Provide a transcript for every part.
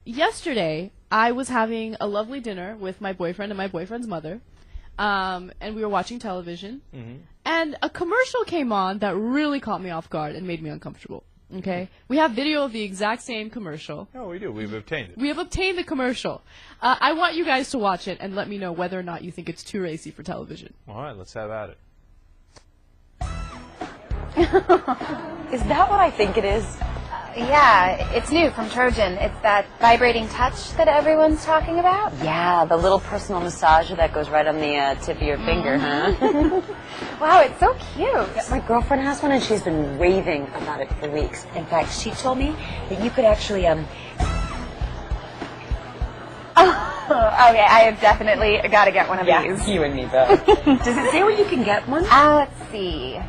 yesterday I was having a lovely dinner with my boyfriend and my boyfriend's mother, and we were watching television, and a commercial came on that really caught me off guard and made me uncomfortable. Okay, we have video of the exact same commercial. Oh, we do. We've obtained it. We have obtained the commercial. I want you guys to watch it and let me know whether or not you think it's too racy for television. All right, let's have at it. Is that what I think it is? Yeah, it's new from Trojan. It's that vibrating touch that everyone's talking about. Yeah, the little personal massager that goes right on the tip of your finger, huh? Wow, it's so cute. My girlfriend has one, and she's been raving about it for weeks. In fact, she told me that you could actually, Okay, I have definitely got to get one of these. you and me both. Does it say where you can get one? Let's see.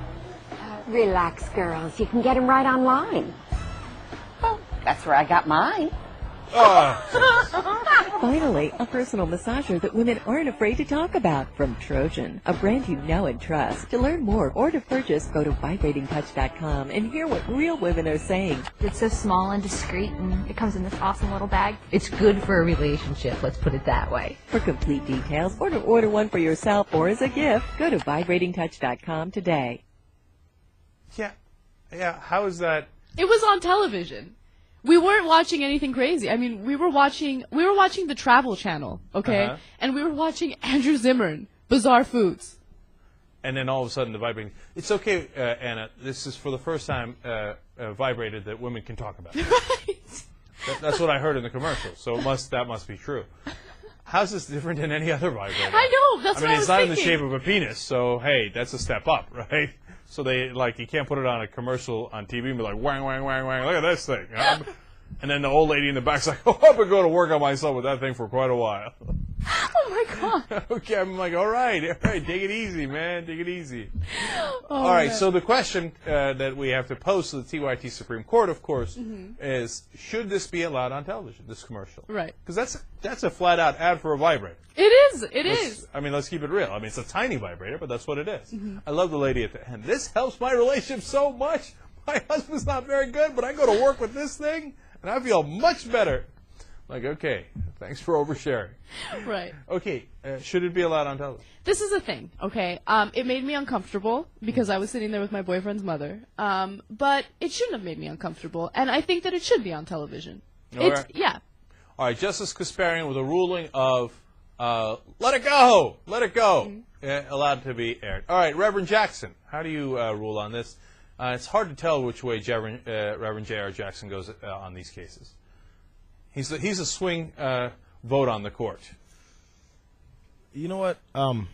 Relax, girls. You can get them right online. Well, that's where I got mine. Finally, a personal massager that women aren't afraid to talk about from Trojan, a brand you know and trust. To learn more or to purchase, go to vibratingtouch.com and hear what real women are saying. It's so small and discreet, and it comes in this awesome little bag. It's good for a relationship, let's put it that way. For complete details or to order one for yourself or as a gift, go to vibratingtouch.com today. Yeah, how is that? It was on television. We weren't watching anything crazy. I mean, we were watching the Travel Channel, okay? And we were watching Andrew Zimmern, Bizarre Foods. And then all of a sudden the vibrating. It's okay, Anna. This is for the first time vibrated that women can talk about. Right. That's what I heard in the commercial. So that must be true. How's this different than any other vibrator? I know. That's what I was it's not thinking. in the shape of a penis. So hey, that's a step up, right? So you can't put it on a commercial on TV and be like, wang, wang, wang, wang, look at this thing. And then the old lady in the back's like, oh, I've been going to work on myself with that thing for quite a while. Oh, my God. Okay, I'm like, all right, take it easy, man, take it easy. Oh, all right, man. so the question that we have to pose to the TYT Supreme Court, of course, is, should this be allowed on television, this commercial? Right. Because that's a flat-out ad for a vibrator. It is. I mean, let's keep it real. I mean, it's a tiny vibrator, but that's what it is. I love the lady at the end. This helps my relationship so much. My husband's not very good, but I go to work with this thing, and I feel much better. Like, okay, thanks for oversharing. Right. Okay, should it be allowed on television? This is a thing, okay? It made me uncomfortable because I was sitting there with my boyfriend's mother. But it shouldn't have made me uncomfortable, and I think that it should be on television. Right. Yeah. All right, Justice Kasparian with a ruling of let it go, allowed to be aired. All right, Reverend Jackson, how do you rule on this? It's hard to tell which way Reverend J.R. Jackson goes on these cases. He's a swing vote on the court. You know what? I don't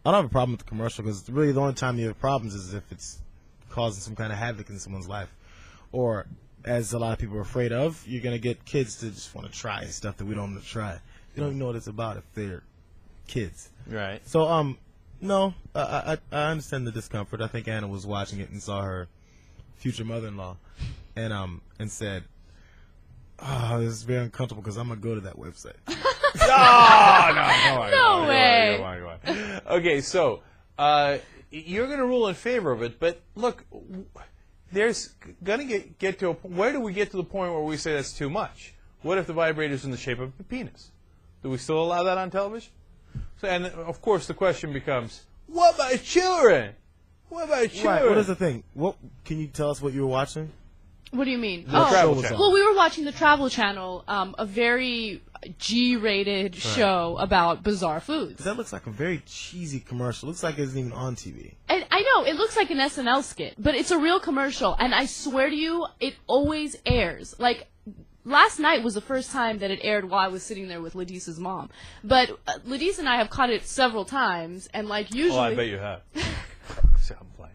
have a problem with the commercial because really the only time you have problems is if it's causing some kind of havoc in someone's life. Or, as a lot of people are afraid of, you're going to get kids to just want to try stuff that we don't want to try. They don't even know what it's about if they're kids. Right. So, no, I understand the discomfort. I think Anna was watching it and saw her future mother-in-law and said, oh, this is very uncomfortable because I'm going to go to that website. No way. Come on. Okay, so you're going to rule in favor of it, but look, there's going to get to a point. Where do we get to the point where we say that's too much? What if the vibrator's in the shape of a penis? Do we still allow that on television? So, and of course, the question becomes, what about children? What about children? Right, what is the thing? What can you tell us what you were watching? What do you mean? The Travel Channel. Well, we were watching the Travel Channel, a very G-rated show about bizarre foods. That looks like a very cheesy commercial. Looks like it isn't even on TV. And I know, it looks like an SNL skit, but it's a real commercial, and I swear to you, it always airs. Like, last night was the first time that it aired while I was sitting there with Ladisa's mom. But Ladisa and I have caught it several times, and like usually... Oh, I bet you have. I'm playing.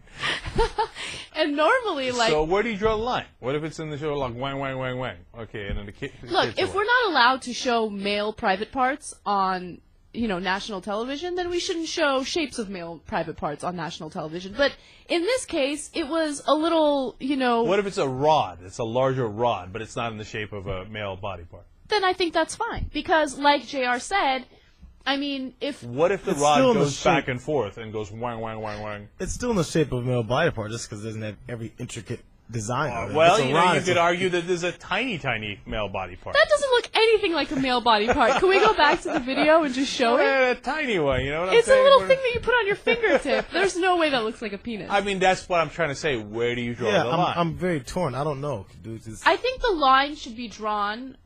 And normally, like... So where do you draw the line? What if it's in the show like wang, wang, wang, wang? Okay, and then the kid... Look, if we're not allowed to show male private parts on, national television, then we shouldn't show shapes of male private parts on national television. But in this case, it was a little, What if it's a rod? It's a larger rod, but it's not in the shape of a male body part. Then I think that's fine. Because, like JR said, I mean, if... What if the rod goes back and forth and goes wang, wang, wang, wang? It's still in the shape of a male body part just because it doesn't have every intricate design of it. Well, It's a you know, rod, you it's could a- argue that there's a tiny, tiny male body part. That doesn't look anything like a male body part. Can we go back to the video and just show it? A tiny one, you know what I'm It's a saying? little thing that you put on your fingertip. There's no way that looks like a penis. I mean, that's what I'm trying to say. Where do you draw Yeah, the line? I'm very torn. I don't know, dude. I think the line should be drawn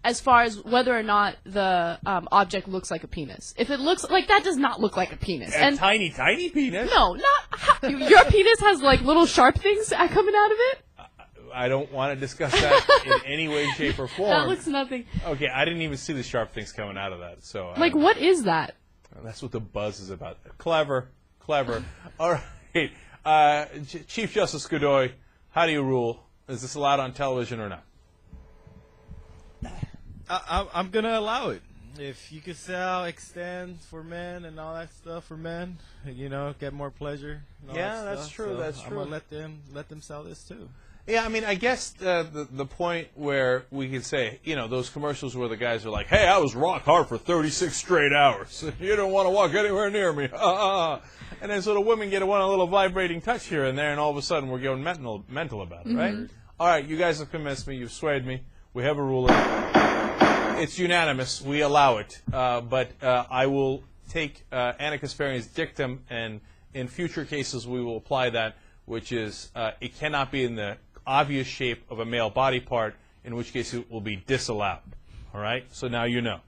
as far as whether or not the object looks like a penis. If it looks like that, does not look like a penis. A tiny, tiny penis? No, not your penis has like little sharp things coming out of it. I don't want to discuss that in any way, shape, or form. That looks nothing. Okay, I didn't even see the sharp things coming out of that. So, like, what is that? That's what the buzz is about. Clever, clever. All right, Chief Justice Godoy, how do you rule? Is this allowed on television or not? I'm gonna allow it. If you could sell extend for men and all that stuff for men, you know, get more pleasure. And all Yeah, that that's stuff. true. So That's I'm true. gonna let them sell this too. Yeah, I mean, I guess the point where we could say, you know, those commercials where the guys are like, hey, I was rock hard for 36 straight hours. You don't want to walk anywhere near me. And then so the women get a little vibrating touch here and there, and all of a sudden we're going mental about it, right? All right, you guys have convinced me. You've swayed me. We have a ruling. It's unanimous. We allow it. But I will take Anna Kasparian's dictum, and in future cases we will apply that, which is it cannot be in the obvious shape of a male body part, in which case it will be disallowed. All right? So now you know.